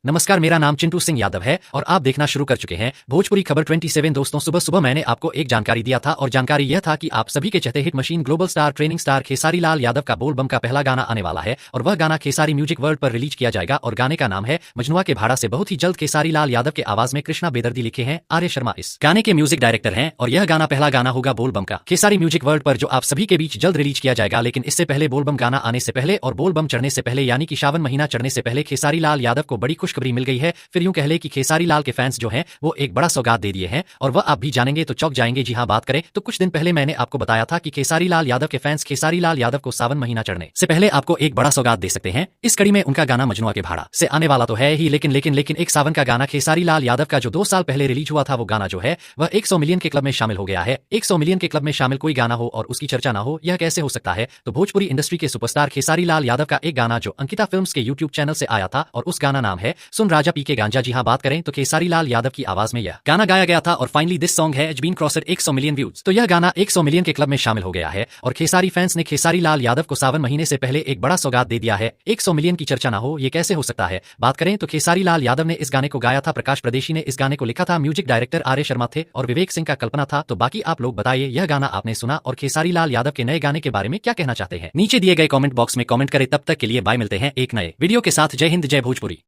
नमस्कार, मेरा नाम चिंटू सिंह यादव है और आप देखना शुरू कर चुके हैं भोजपुरी खबर 27। दोस्तों, सुबह सुबह मैंने आपको एक जानकारी दिया था और जानकारी यह था कि आप सभी के चहते hit machine global star training star Khesari Lal Yadav का बोल बम का पहला गाना आने वाला है और वह गाना खेसारी म्यूजिक वर्ल्ड पर रिलीज किया जाएगा और गाने का नाम है मजनुआ के भाड़ा से। बहुत ही जल्द खेसारी लाल यादव के आवाज में कृष्णा बेदर्दी लिखे हैं आर्य शर्मा इस गाने के म्यूजिक डायरेक्टर हैं और यह गाना पहला गाना होगा बोल बम का खेसारी म्यूजिक वर्ल्ड पर, जो आप सभी के बीच जल्द रिलीज किया जाएगा। लेकिन इससे पहले बोल बम गाना आने से पहले और बोल बम चढ़ने से पहले यानी कि सावन महीना चढ़ने से पहले खेसारी लाल यादव को बड़ी खुशखबरी मिल गई है। फिर यूं कह ले कि खेसारी लाल के फैंस जो हैं वो एक बड़ा सौगात दे दिए हैं और वह आप भी जानेंगे तो चौंक जाएंगे। जी हां, बात करें तो कुछ दिन पहले मैंने आपको बताया था कि खेसारी लाल यादव के फैंस खेसारी लाल यादव को सावन महीना चढ़ने से पहले आपको एक बड़ा सौगात दे सकते हैं। इस कड़ी में उनका गाना मजनुआ के भाड़ा से आने वाला तो है ही, लेकिन एक सावन का गाना खेसारी लाल यादव का जो 2 साल पहले रिलीज हुआ था, वो गाना जो है वह 100 मिलियन के क्लब में शामिल हो गया है। 100 मिलियन के क्लब में शामिल कोई गाना हो और उसकी चर्चा ना हो, यह कैसे हो सकता है? तो भोजपुरी इंडस्ट्री के सुपरस्टार खेसारी लाल यादव का एक गाना जो अंकिता फिल्म्स के यूट्यूब चैनल से आया था और उस गाना नाम है सुन राजा पी के गांजा। जी हां, बात करें तो खेसारी लाल यादव की आवाज में यह गाना गाया गया था और फाइनली दिस सॉन्ग है बीन क्रॉसड 100 मिलियन व्यूज। तो यह गाना 100 मिलियन के क्लब में शामिल हो गया है और खेसारी फैंस ने खेसारी लाल यादव को सावन महीने से पहले एक बड़ा सौगात दे दिया है। 100 मिलियन की चर्चा ना हो, ये कैसे हो सकता है? बात करें तो खेसारी लाल यादव ने इस गाने को गाया था, प्रकाश प्रदेशी ने इस गाने को लिखा था, म्यूजिक डायरेक्टर आर्य शर्मा थे और विवेक सिंह का कल्पना था। तो बाकी आप लोग बताइए, यह गाना आपने सुना और खेसारी लाल यादव के नए गाने के बारे में क्या कहना चाहते हैं? नीचे दिए गए कमेंट बॉक्स में कमेंट करें। तब तक के लिए बाय, मिलते हैं एक नए वीडियो के साथ। जय हिंद, जय भोजपुरी।